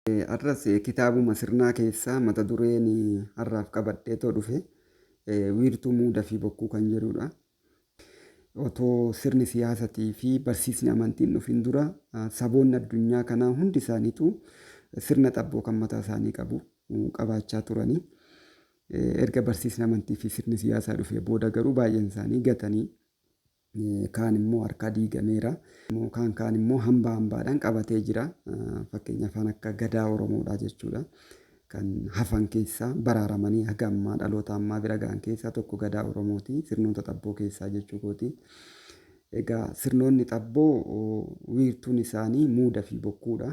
Arras kitaabuma sirnaa keessaa mata dureen har'aaf qabadhee too dhufe wiirtuu muudaa fi bokkuu kan jedhudha. Otoo sirni siyaasatii fi barsiisni amantiin dhufin dura saboonni addunyaa kanaa hundi isaaniitu sirna xabboo kan mataa isaanii qabaachaa turanii. Erga barsiisni amantii fi sirni siyaasaa dhufee booda garuu baay'een isaanii gatanii kaan immoo harka diigameera. Kaan immoo hambaadhaan qabatee jira. Fakkeenyaaf kan akka gadaa Oromoodhaa jechuudha. Kan hafan keessaa baraaramanii haga ammaa dhaloota ammaa bira ga'an keessaa tokko gadaa Oromooti. Sirnoota xabboo keessaa jechuu kooti. Egaa sirnoonni xabboo wiirtuun isaanii muudaa fi bokkuudha.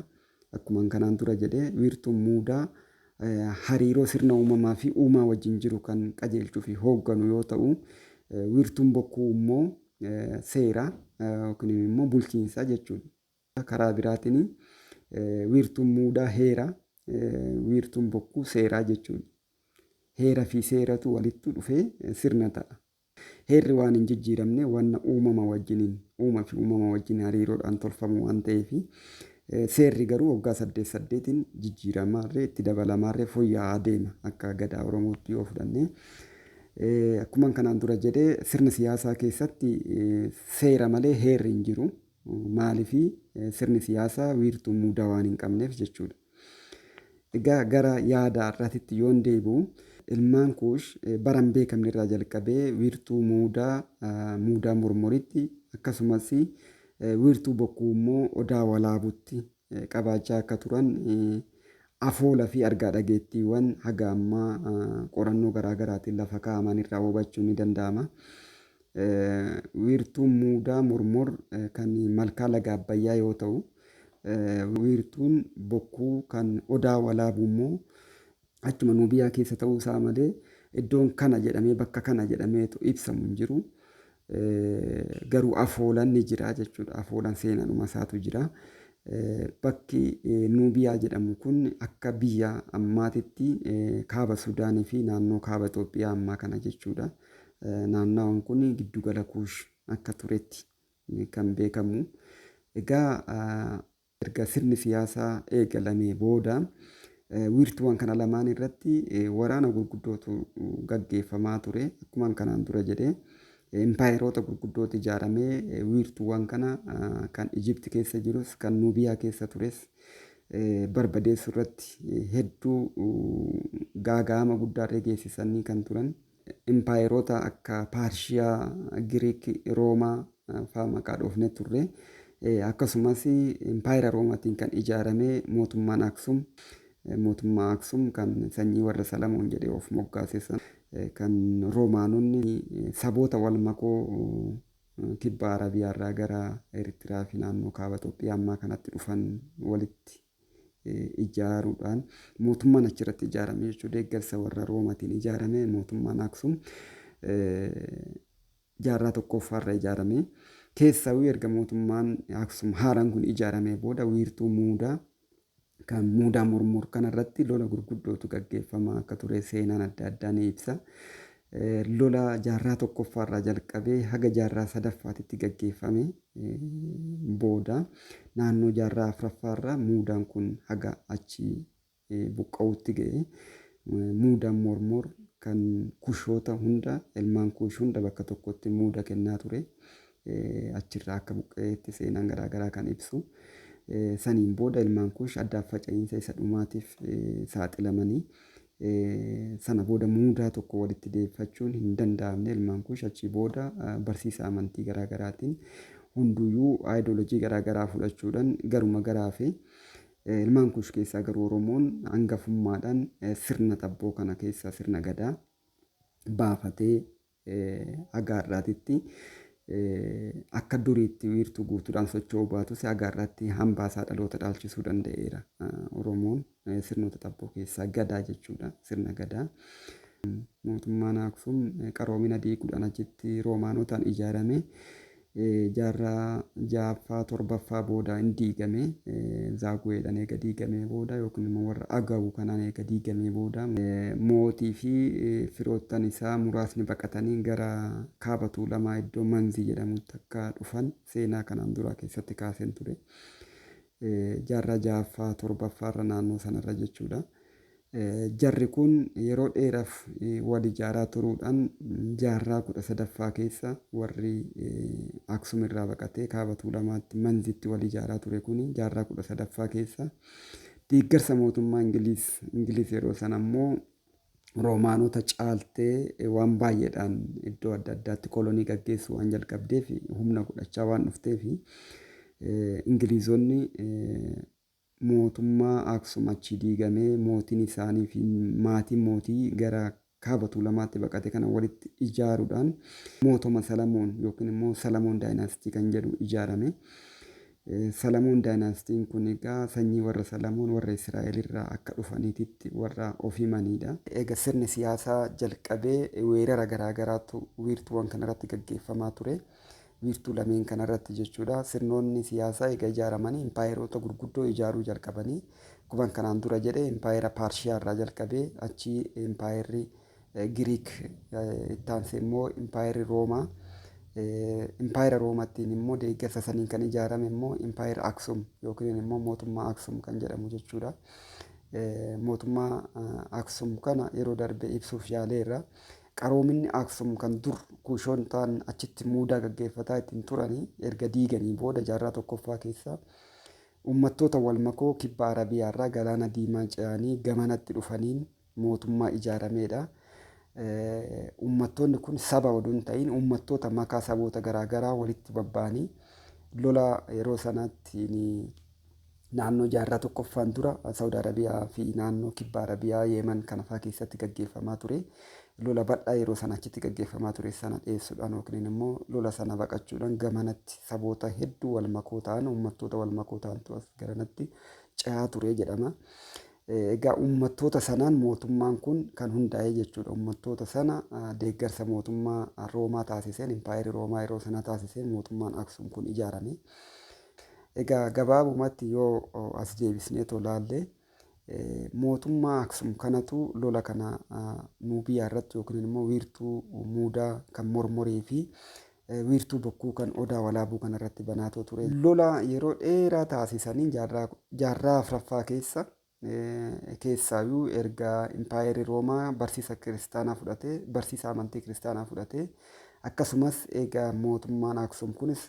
Akkuma kanaan dura jedhee wiirtuun muudaa hariiroo sirna uumamaa fi uumaa wajjin jiru kan qajeelchuu fi hoogganu yoo ta'u, wiirtuun bokkuu immoo seera yookiin immoo bulchiinsa jechuudha. Karaa biraatiin wiirtuun muudaa heera, wiirtuun bokkuu seeraa jechuudha. Heera fi seeratu walitti dhufee sirna ta'a. Heerri waan hin jijjiiramne waan uumaa fi uumama wajjin hariiroodhaan tolfamu waan ta'eef seerri garuu waggaa 8 jijjiiramaarree itti dabalamaarree fooyya'aa deema akka gadaa Oromootti yoo fudhanne. Akkuma kanaan dura jedhee sirna siyaasaa keessatti seera malee heerri hin jiru. Maaliif sirni siyaasaa wiirtuu muudaa waan hin qabneef jechuudha. Egaa gara yaada har'aatitti yoon deebi'u ilmaan kuush baran beekamne irraa jalqabee wiirtuu muudaa mormoritti akkasumas wiirtuu bokkuu immoo odaa walaabutti qabaachaa akka turan afoola fi argaa dhageettiiwwan haga ammaa qorannoo garaagaraatiin lafa kaa'aman irraa hubachuun ni danda'ama. Wiirtuun muudaa mormor kan malkaa laga Abbayyaa yoo ta'u, wiirtuun bokkuu kan odaa walaabuu immoo achuma Nuubiyaa keessa ta'uu isaa malee iddoon kana jedhamee bakka kana jedhameetu ibsamu hin jiru. Garuu afoolan ni jira jechuudha. Afoolan seenanuma isaatu jira. Bakki Nuubiyaa jedhamu kun akka biyya ammaatitti kaaba Sudaanii fi naannoo kaaba Itoophiyaa ammaa kana jechuudha. Naannoon kun giddugala kuush akka turetti kan beekamu. Egaa erga sirni siyaasaa eegalamee booda wiirtuuwwan kana lamaan irratti waraana gurguddootu gaggeeffamaa ture. Akkuma kanaan dura jedhee impaayeroota gurguddootu ijaaramee wiirtuuwwan kana kan Ijipti keessa jirus kan Nuubiyaa keessa tures barbadeessuu irratti hedduu gaaga'ama guddaarree geessisanii kan turan. Impaayeroota akka Paarshiyaa, Giriik, Roomaa fa'aa maqaa dhoofne turre. Akkasumas impaayera Roomaatiin kan ijaaramee mootummaan Aksum. Mootummaa Aksum kan sanyii warra Salamoon jedhee of moggaasesan kan Roomaanonni saboota wal makoo kibba Arabiyaarraa gara Eertiraa fi naannoo kaaba Itoophiyaa ammaa kanatti dhufan walitti ijaaruudhaan mootummaan achirratti ijaarame jechuudha. Deeggarsa warra Roomaatiin ijaarame mootummaan Aksum jaarraa tokkoffaarra ijaarame. Keessawuu erga mootummaan Aksum haaraan kun ijaaramee booda wiirtuu muudaa kan muudaa mormor kanarratti lola gurguddootu gaggeeffamaa akka ture seenaan adda addaa ni ibsa. Lola jaarraa tokkoffaarraa jalqabee haga jaarraa sadaffaatitti gaggeeffame booda naannoo jaarraa afuraffaarraa muudaan kun haga achi buqqa'uutti ga'e. Muudaan mormor kan kushoota hunda ilmaan kuush hunda bakka tokkotti muuda kennaa ture. Achirraa akka buqqa'eetti seenaan garaagaraa kan ibsu. Saniin booda ilmaan kuush addaaf faca'iinsa isa dhumaatiif saaxilamanii sana booda muudaa tokko walitti deeffachuun hin danda'amne ilmaan kuush achii booda barsiisa amantii garaagaraatiin hunduyyuu aayidoolojii garaagaraa fudhachuudhaan garuma garaafe ilmaan kuush keessaa garuu Oromoon hangafummaadhaan sirna xabboo kana keessaa sirna gadaa baafatee haga har'aatitti akka duriitti wiirtuu guutuudhaan socho'uu baatus haga har'aatti hambaasaa dhaloota dhaalchisuu danda'eera. Oromoon sirnoota xabboo keessaa gadaa jechuudha. Sirna gadaa. Mootummaan Aksum qaroomina diiguudhaan achitti Roomaanotaan ijaarame. Jaarraa ja'affaa torbaffaa booda hin diigame. Zaaguweedhaan eega diigamee booda yookiin immoo warra Agawu kanaan eega diigamee booda mootii fi firoottan isaa muraasni baqatanii gara kaaba Tuulamaa iddoo Manzii jedhamutti akka dhufan seenaa kanaan dura keessatti kaaseen ture. jaarraa ja'affaa torbaffaarra naannoo sanarra jechuudha. Jarri kun yeroo dheeraaf wal ijaaraa turuudhaan jaarraa 13ffaa keessa warri Aksum irraa baqatee kaaba Tuulamaatti Manzitti wal ijaaraa ture kun jaarraa 13ffaa keessa deeggarsa mootummaa Ingiliis yeroo sana immoo Roomaanota caaltee waan baay'eedhaan iddoo adda addaatti kolonii gaggeessuu waan jalqabdeef humna godhachaa waan dhufteef Ingiliizonni mootummaa Aksum achi diigamee mootiin isaanii fi maatiin mootii gara kaaba Tuulamaatti baqate kana walitti ijaaruudhaan mootoma Salamoon yookiin immoo Salamoon daayinaastii kan jedhu ijaarame. Salamoon daayinaastiin kun egaa sanyii warra Salamoon warra Israa'el irraa akka dhufaniititti warra of himanidha. Egaa sirni siyaasaa jalqabee weerara garaagaraatu wiirtuuwwan kanarratti gaggeeffamaa ture. Wiirtuu lameen kanarratti jechuudha. Sirnoonni siyaasaa egaa ijaaramanii impaayeroota gurguddoo ijaaruu jalqabanii akkuma kanaan dura jedhe impaayera Paarshiyaa irraa jalqabee achi impaayerri Giriik itti aansee immoo impaayerri Roomaa. Impaayera Roomaattiin immoo deeggarsa saniin kan ijaarame immoo impaayera Aksum yookiin immoo mootummaa Aksum kan jedhamu jechuudha. Mootummaa Aksum kana yeroo darbe ibsuuf yaaleerra. Qaroominni Aksum kan dur kuushontaan achitti muudaa gaggeeffataa ittiin turanii erga diiganii booda jaarraa tokkoffaa keessa uummattoota walmakoo kibba Arabiyaarraa galaana diimaa ce'anii gamanatti dhufaniin mootummaa ijaaramedha. Uummattoonni kun saba odoo hin ta'in uummattoota makaa saboota garaagaraa walitti babba'anii lola yeroo sanaatti naannoo jaarraa tokkoffaan dura Saawud Arabiyaa fi naannoo kibba Arabiyaa Yeeman kana fa'aa keessatti gaggeeffamaa ture. Lola bal'aa yeroo sana achitti gaggeeffamaa ture sana dheessuudhaan yookiin immoo lola sana baqachuudhaan gamanatti saboota hedduu walmakoo ta'an uummattoota walmakoo ta'antu as garanatti ce'aa ture jedhama. Egaa uummattoota sanaan mootummaan kun kan hundaa'e jechuudha. Uummattoota sana deeggarsa mootummaa Roomaa taasiseen impaayerri Roomaa yeroo sana taasiseen mootummaan Aksum kun ijaarame. Egaa gabaabumatti yoo as deebisnee tolaalle mootummaa Aksum kanatu lola kana Nuubiyaa irratti yookiin immoo wiirtuu muudaa kan Mormorii fi wiirtuu bokkuu kan Odaa Walaabuu kanarratti banaatoo ture. Lola yeroo dheeraa taasisanii jaarraa afuraffaa keessaayyuu erga impaayerri Roomaa barsiisa kiristaanaa fudhatee barsiisa amantii kiristaanaa fudhatee akkasumas egaa mootummaan Aksum kunis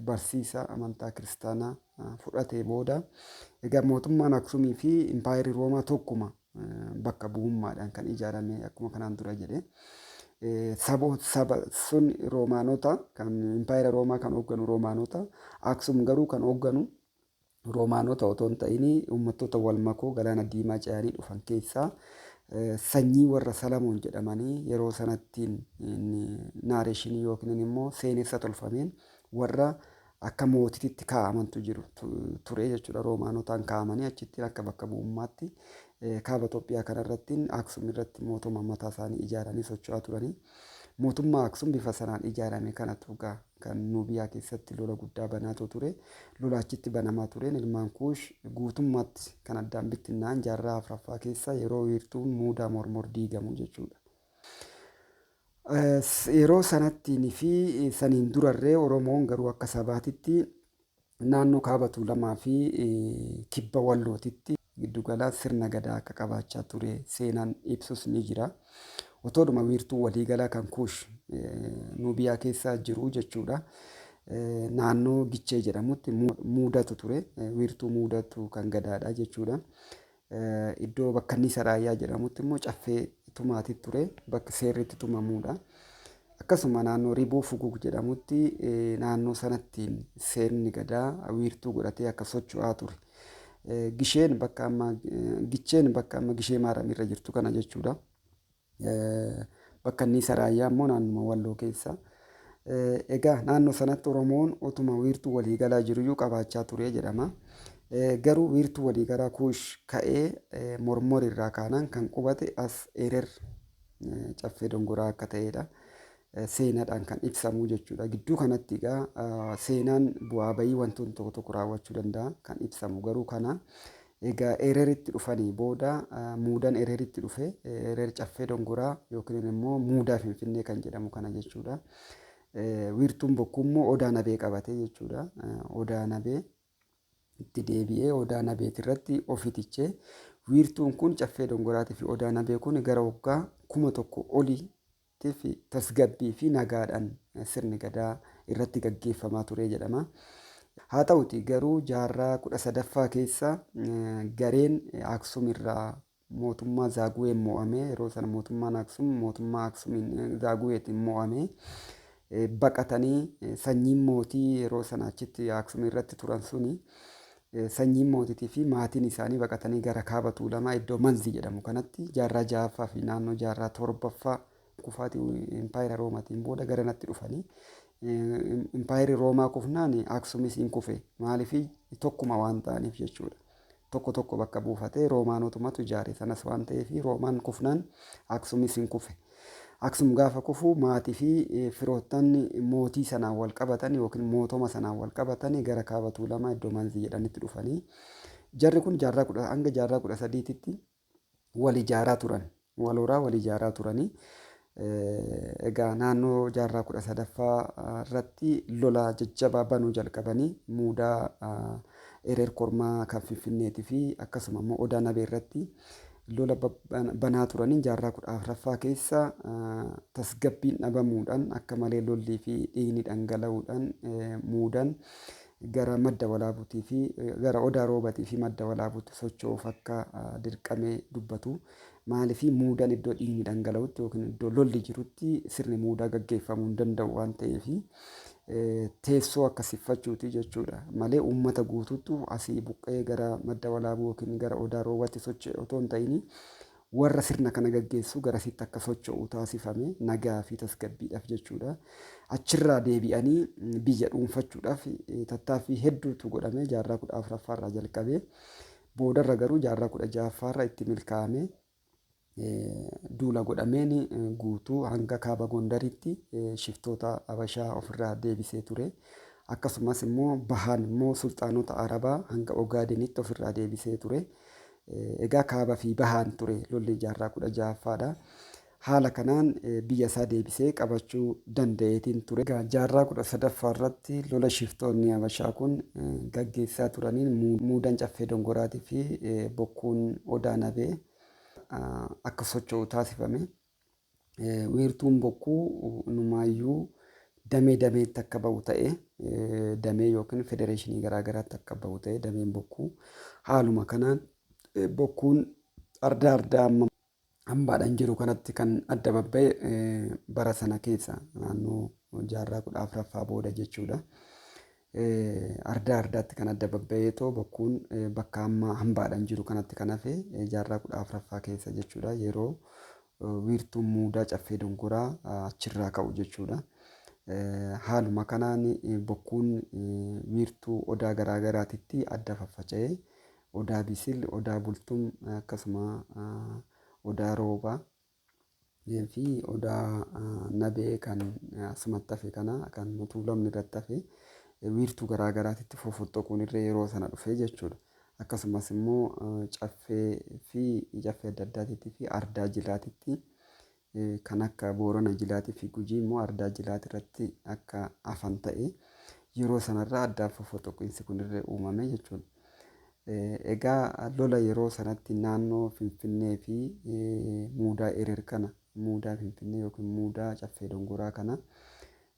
barsiisa amantaa kiristaanaa fudhatee booda egaa mootummaan Aksumii fi impaayerri Roomaa tokkuma bakka bu'ummaadhaan kan ijaarame akkuma kanaan dura jedhe. Saba sun Roomaanota kan impaayera Roomaa kan hoogganu Roomaanota Aksum garuu kan hoogganu Roomaanota otoo hin ta'in uummattoota walmakoo galaana diimaa ce'anii dhufan keessaa sanyii warra Salamoon jedhamanii yeroo sanattiin naareeshinii yookiin immoo seenessa tolfameen warra akka mootiitti kaa'amantu jiru ture jechuudha. Roomaanotaan kaa'amanii achitti akka bakka bu'ummaatti kaaba Itoophiyaa kanarratti Aksum irratti mootummaa mataa isaanii ijaaranii socho'aa turanii. Mootummaa Aksum bifa sanaan ijaarame kanatu kan Nuubiyaa keessatti lola guddaa banaatoo ture. Lola achitti banamaa tureen ilmaan Kuush guutummaatti kan addaan bittinna'an jaarraa afuraffaa keessa yeroo wiirtuun muudaa Mormor diigamu jechuudha. Yeroo sanattiin fi saniin durarree Oromoon garuu akka sabaatitti naannoo kaaba Tuulamaa fi kibba Wallootitti giddugala sirna gadaa akka qabaachaa ture seenaan ibsus ni jira. Otoodhuma wiirtuu waliigalaa kan Kuush Nuubiyaa keessa jiru jechuudha. Naannoo Gichee jedhamutti muudatu ture. Wiirtuu muudatu kan gadaadha jechuudha. Iddoo bakka Nisa Raayyaa jedhamutti immoo caffee tumaati ture. Bakka seerritti tumamuudha. Akkasuma naannoo Ribuu Fugug jedhamutti naannoo sanattiin seerni gadaa wiirtuu godhatee akka socho'aa ture. Gicheen bakka amma Gishee Maaramirra jirtu kana jechuudha. Bakka Nisa Raayyaa immoo naannuma Walloo keessa. Egaa naannoo sanatti Oromoon utuma wiirtuu waliigalaa jiruyyuu qabaachaa ture jedhama. Garuu wiirtuu waliigalaa Kuush ka'ee Mormor irraa kaanaan kan qubate as Erer caffee dongoraa akka ta'edha. Seenaadhaan kan ibsamu jechuudha. Gidduu kanatti egaa seenaan bu'aa bayii wantoonni tokko tokko raawwachuu danda'a kan ibsamu garuu kana. Egaa Ereritti dhufanii booda muudaan Ereritti dhufe Erer caffee dongoraa yookiin immoo muudaa Finfinnee kan jedhamu kana jechuudha. Wiirtuun bokkuu immoo Odaa Nabee qabate jechuudha. Odaa Nabee itti deebi'ee odaa nabeet irratti ofitichee wiirtuun kun caffee dongoraatii fi odaa nabee kun gara waggaa 1,000 oliitii fi tasgabbii fi nagaadhaan sirni gadaa irratti gaggeeffamaa ture jedhama. Haa ta'uti garuu jaarraa 13ffaa keessa gareen Aksum irraa mootummaa Zaaguween mo'amee yeroo sana mootummaan Aksum mootummaa Aksumiin Zaaguweetiin mo'amee baqatanii sanyiin mootii yeroo sana achitti Aksum irratti turan suni sanyiin mootiitii fi maatiin isaanii baqatanii gara kaaba Tuulamaa iddoo Manzi jedhamu kanatti jaarraa 6ffaa fi naannoo jaarraa 7ffaa kufaatii Impaayera Roomaatiin booda garanatti dhufanii Impaayerri Roomaa kufnaan Aksumis hin kufe maaliif tokkuma waan ta'aniif jechuudha. Tokko tokko bakka buufatee Roomaanotumatu ijaare sanas waan ta'eef Roomaan kufnaan Aksumis hin kufe. Aksum gaafa kufu maatii fi firoottan mootii sanaan wal qabatan yookiin mootoma sanaan wal qabatan gara kaaba Tuulamaa iddoo Manzi jedhanitti dhufanii jarri kun hanga jaarraa 13tti wal ijaaraa turan. Wal horaa wal ijaaraa turanii. Egaa naannoo jaarraa 13ffaa irratti lola jajjabaa banuu jalqabanii muudaa Ereer Kormaa kan Finfinneetii fi akkasuma immoo Odaa Nabee irratti lola banaa turanii jaarraa 14ffaa keessa tasgabbiin dhabamuudhaan akka malee lollii fi dhiigni dhangala'uudhaan muudaan gara madda walaabuutii fi gara Odaa Roobatii fi madda walaabuutti socho'uuf akka dirqamee dubbatu. Maaliif muudaan iddoo dhiigni dhangala'utti yookiin iddoo lolli jirutti sirni muudaa gaggeeffamuu hin danda'u waan ta'eef teessoo akkasiffachuuti jechuudha. Malee uummata guutuutu asii buqqee gara madda walaabuu yookiin gara Odaa Roobaatti socho'e otoo hin ta'in warra sirna kana gaggeessu garasitti akka socho'u taasifame nagaa fi tasgabbiidhaaf jechuudha. Achirraa deebi'anii biyya dhuunfachuudhaaf tattaaffii hedduutu godhame jaarraa 14ffaarraa jalqabee boodarra garuu jaarraa 16ffaarra itti milkaa'ame. Duula godhameen guutuu hanga kaaba Gondaritti shiftoota Habashaa ofirraa deebisee ture. Akkasumas immoo bahaan immoo sulxaanota Arabaa hanga Ogaadenitti ofirraa deebisee ture. Egaa kaaba fi bahaan ture lolli jaarraa 16ffaadha. Haala kanaan biyya isaa deebisee qabachuu danda'eetiin ture. Egaa jaarraa 13ffaa irratti lola shiftoonni Habashaa kun gaggeessaa turaniin muudaan caffee dongoraatii fi bokkuun Odaa Nabee akka socho'u taasifame. Wiirtuun bokkuu numaayyuu damee dameetti akka ba'u ta'e damee yookiin federeeshinii garaagaraatti akka ba'u ta'e dameen bokkuu haaluma kanaan bokkuun ardaa ardaa hambaadhaan jiru kanatti kan adda babba'e bara sana keessa naannoo jaarraa 14ffaa booda jechuudha. Ardaa ardaatti kan adda babba'eetoo bokkuun bakka amma hambaadhaan jiru kanatti kan hafe jaarraa 14ffaa keessa jechuudha. Yeroo wiirtuun muudaa caffee dongoraa achirraa ka'u jechuudha. Haaluma kanaan bokkuun wiirtuu odaa garaagaraatitti adda faffaca'ee odaa bisil, odaa bultum akkasuma odaa roobaa fi odaa nabee kan asumatti hafe kana kan Tuulamni irratti hafe wiirtuu garaagaraatitti fofottoquun irra yeroo sana dhufe jechuudha. Akkasumas immoo caffee fi caffee adda addaatiitti fi ardaa jilaatitti kan akka Boorana jilaatii fi Gujii immoo ardaa jilaati irratti akka hafan ta'e yeroo sanarraa addaan fofottoqiinsi kun irra uumame jechuudha. Egaa lola yeroo sanatti naannoo Finfinnee fi muudaa Ereer kana muudaa Finfinnee yookiin muudaa caffee dongoraa kana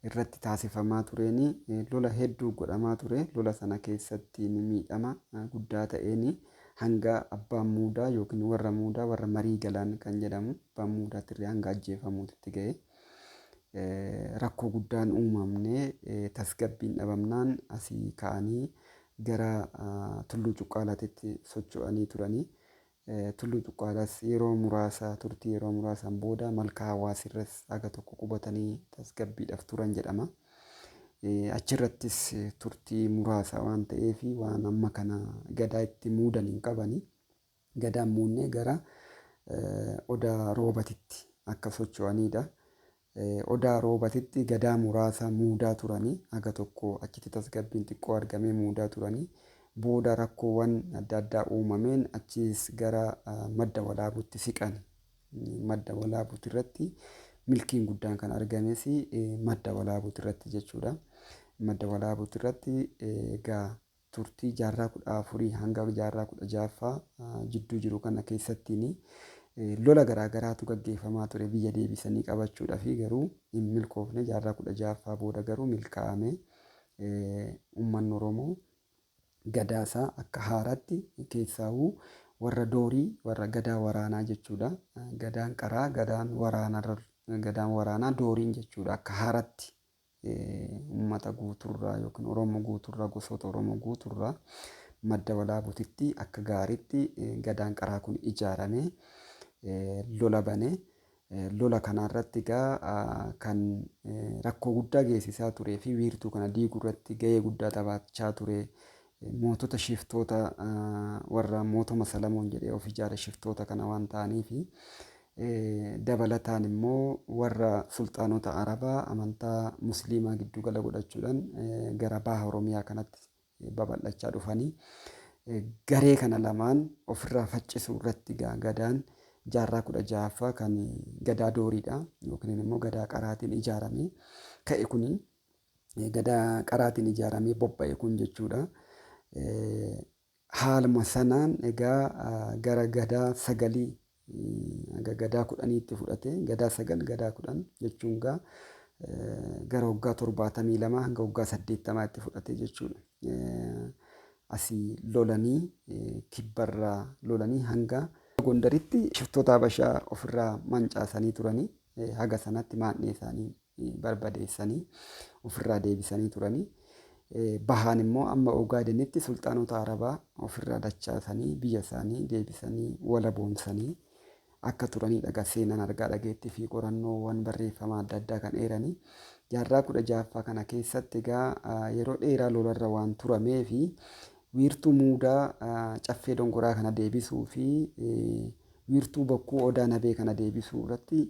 irratti taasifamaa tureeni lola hedduu godhamaa ture. Lola sana keessatti miidhama guddaa ta'eeni hanga abbaan muudaa yookiin warra muudaa warra marii galaan kan jedhamu abbaan muudaatti irraa hanga ajjeefamuutti ga'e. Rakkoo guddaan uumamne tasgabbiin dhabamnaan asii ka'anii gara Tulluu Cuqqaalaatitti socho'anii turanii. Tulluu Cuqqaalaas yeroo muraasa turtii yeroo muraasaan booda malkaa Hawaasirras aga tokko qubatanii tasgabbiidhaaf turan jedhama. Achirrattis turtii muraasa waan ta'eef waan amma kana gadaa itti muudan hin qabani. Gadaan muudnee gara Odaa Roobatitti akka socho'anidha. Odaa Roobatitti gadaa muraasa muudaa turanii aga tokko achitti tasgabbiin xiqqoo argamee muudaa turanii. Booda rakkoowwan adda addaa uumameen achis gara madda walaabuutti siqan. Madda walaabuutti irratti milkiin guddaan kan argames madda walaabuutti irratti jechuudha. Madda walaabuutti irratti egaa turtii jaarraa 14 hanga jaarraa 16ffaa jidduu jiru kana keessattiin lola garaagaraatu gaggeeffamaa ture biyya deebisanii qabachuudhaaf garuu hin milkoofne jaarraa 16ffaa booda garuu milkaa'ame uummanni Oromoo gadaasaa akka haaraatti keessaawuu warra doorii warra gadaa waraanaa jechuudha. Gadaan qaraa gadaan waraanaa dooriin jechuudha akka haaraatti uummata guuturraa yookiin Oromoo guuturraa gosoota Oromoo guuturraa madda walaabuutitti akka gaariitti gadaan qaraa kun ijaaramee lola banee lola kanarratti egaa kan rakkoo guddaa geessisaa turee fi wiirtuu kana diiguu irratti gahee guddaa taphachaa ture mootota shiftoota warra mootoma Salamoon jedhee of ijaare shiftoota kana waan ta'aniif dabalataan immoo warra sulxaanota Arabaa amantaa musliimaa giddu gala godhachuudhaan gara baha Oromiyaa kanatti babal'achaa dhufanii garee kana lamaan ofirraa faccisuu irratti gadaan jaarraa 16ffaa kan gadaa dooriidha yookiin immoo gadaa qaraatiin ijaaramee ka'e kuni gadaa qaraatiin ijaaramee bobba'e kun jechuudha. Haaluma sanaan egaa gara gadaa sagalii gadaa 10tti fudhate gadaa 9 gadaa 10 jechuun gara waggaa 72 hanga waggaa 80tti fudhate jechuudha. Asii lolanii kibbarraa lolanii hanga Gondaritti shiftoota Habashaa ofirraa mancaasanii turanii haga sanatti maadhee isaanii barbadeessanii ofirraa deebisanii turanii. Bahaan immoo amma Ogaadenitti sulxaanota Arabaa ofirraa dachaasanii biyya isaanii deebisanii walaboomsanii akka turanidha. Seenaan argaa dhageettii fi qorannoowwan barreeffamaa adda addaa kan eeranii jaarraa 16ffaa kana keessatti egaa yeroo dheeraa lolarra waan turamee fi wiirtuu muudaa caffee dongoraa kana deebisuu fi wiirtuu bokkuu odaa nabee kana deebisuu irratti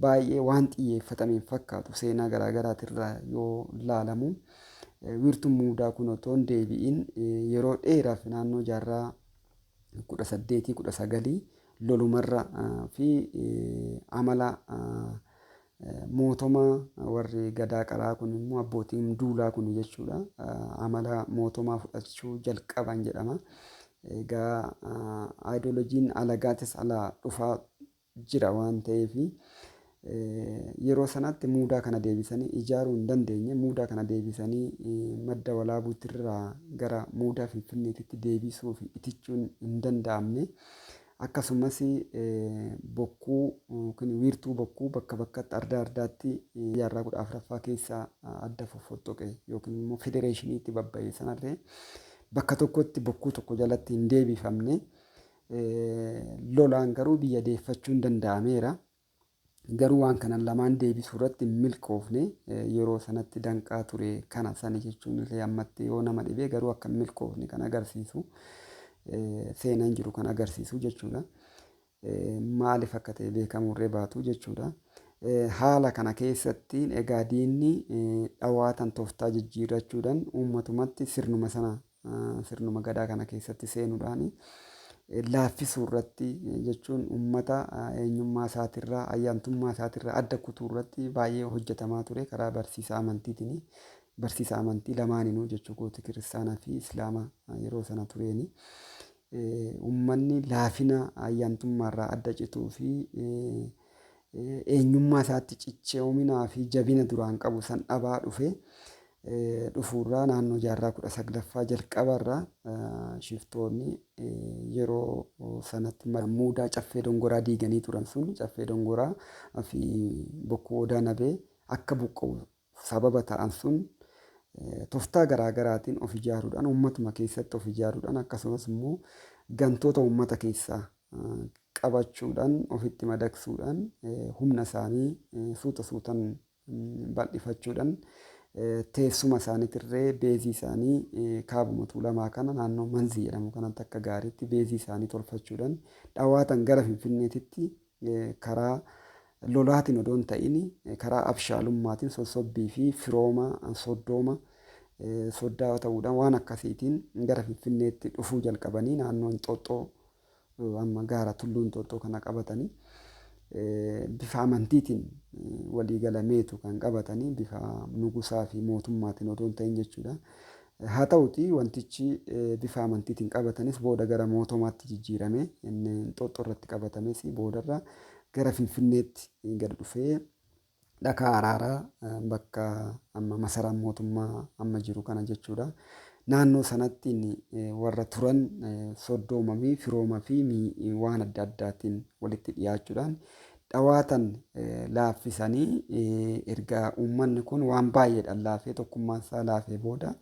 baay'ee waan xiyyeeffatameen fakkaatu seenaa garaagaraatirraa yoo ilaalamu. Wiirtuun muudaa kun otoo hin deebi'in yeroo dheeraaf naannoo jaarraa 18-19 lolumarra fi amala mootoma warri gadaa qaraa kun immoo abbootiin duulaa kun jechuudha. Amala mootomaa fudhachuu jalqaban jedhama. Egaa aayidoloojiin alagaatis alaa dhufaa jira waan ta'eef yeroo sanatti muudaa kana deebisanii ijaaruu hin dandeenye muudaa kana deebisanii madda walaabuutirraa gara muudaa Finfinneetitti deebisuu fi itichuun hin danda'amne. Akkasumas bokkuu yookiin wiirtuu bokkuu bakka bakkatti ardaa ardaatti jaarraa 14ffaa keessaa adda foffoxxoqe yookiin immoo federeeshiniitti babba'e sanarree bakka tokkotti bokkuu tokko jalatti hin deebifamne lolaan garuu biyya deeffachuun danda'ameera. Garuu waan kanan lamaan deebisuu irratti hin milkoofne yeroo sanatti danqaa ture kana sani jechuun illee ammatti yoo nama dhibee garuu akka hin milkoofne kan agarsiisu. Seenaan jiru kan agarsiisu jechuudha. Maaliif akka ta'e beekamurree baatu jechuudha. Haala kana keessatti egaa diinni dhawaatan tooftaa jijjiirrachuudhaan uummatumatti sirnuma gadaa kana keessatti seenuudhaan laaffisuu irratti jechuun uummata eenyummaa isaatirraa ayyaantummaa isaatirraa adda kutuu irratti baay'ee hojjetamaa ture karaa barsiisa amantiitiin. Barsiisa amantii lamaaninuu jechuudha kiristaanaa fi islaama yeroo sana tureeni. Uummanni laafina ayyaantummaarraa adda cituu fi eenyummaa isaatti cichoominaa fi jabina duraan qabu san dhabaa dhufuurraa naannoo jaarraa 19ffaa jalqabarraa shiftoonni yeroo sanatti muudaa caffee dongoraa diiganii turan sun caffee dongoraa fi bokkuu odaa nabee akka buqqa'u sababa ta'an sun tooftaa garaagaraatiin of ijaaruudhaan uummatuma keessatti of ijaaruudhaan akkasumas immoo gantoota uummata keessaa qabachuudhaan ofitti madaqsuudhaan humna isaanii suuta suutan bal'ifachuudhaan teessuma isaaniitirree beezii isaanii kaabuma tuulamaa kana naannoo manzii jedhamu kanatti akka gaariitti beezii isaanii tolfachuudhaan dhawaatan gara Finfinneetitti karaa lolaatiin odoo hin ta'in karaa abshaalummaatiin sossobbii fi firooma soddooma soddaa ta'uudhaan waan akkasiitiin gara Finfinneetti dhufuu jalqabanii naannoo Inxooxxoo amma gaara tulluu Inxooxxoo kana qabatanii bifa amantiitiin walii galameetu kan qabatanii bifa nugusaa fi mootummaatiin odoo hin ta'in jechuudha. Haa ta'uti wantichi bifa amantiitiin qabatanis booda gara mootummaatti jijjiirame inni Inxooxxoo irratti qabatames boodarra gara Finfinneetti gad dhufee dhakaa araaraa bakka amma masaraan mootummaa amma jiru kana jechuudha. Naannoo sanatti warra turan soddoomamii firooma fi waan adda addaatiin walitti dhiyaachuudhaan dhawaatan laaffisanii erga uummanni kun waan baay'eedhaan laafee tokkummaan isaa laafee booda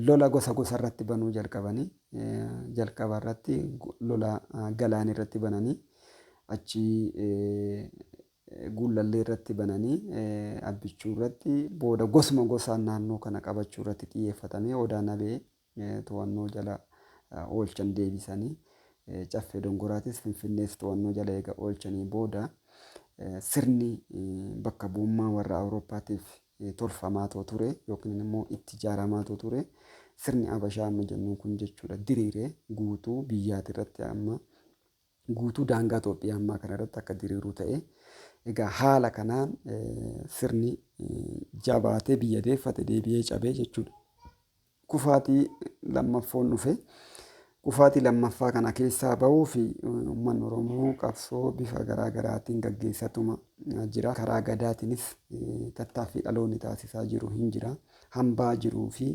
lola gosa gosa irratti banuu jalqabanii jalqaba irratti lola galaanii irratti bananii achi guulallee irratti bananii abbichuu irratti booda gosuma gosaan naannoo kana qabachuu irratti xiyyeeffatamee odaa nabee to'annoo jala oolchan deebisanii caffee dongoraatis finfinnees to'annoo jala eega oolchanii booda sirni bakka bu'ummaa warra Awurooppaatiif tolfamaa ture yookiin immoo itti ijaaramaa ture sirni Abashaa amma jennu kun jechuudha diriiree guutuu biyyaati irratti amma guutuu daangaa Itoophiyaa ammaa kana irratti akka diriiruu ta'e. Egaa haala kanaan sirni jabaatee biyya deeffate deebi'ee cabee jechuudha. Kufaatii lammaffoon dhufe. Kufaatii lammaffaa kana keessaa bahuu fi uummanni Oromoo qabsoo bifa garaa garaatiin gaggeessatuma jira. Karaa gadaatiinis tattaaffii dhaloonni taasisaa jiru hin jira. Hambaa jiruu fi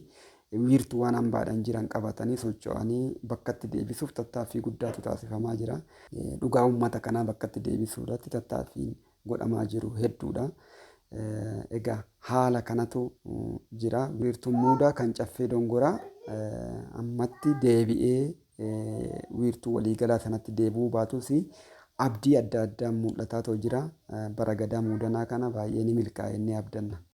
wiirtuuwwan hambaadhaan jiran qabatanii socho'anii bakkatti deebisuuf tattaaffii guddaatu taasifamaa jira. Dhugaa uummata kanaa bakkatti deebisuu irratti tattaaffiin godhamaa jiru hedduudha. Egaa haala kanatu jira. Wiirtuun muudaa kan caffee dongoraa ammatti deebi'ee wiirtuu waliigalaa sanatti deebi'uu baatus abdii adda addaan mul'ataa jira. Bara gadaa muudanaa kana baay'ee ni milkaa'e inni abdanna.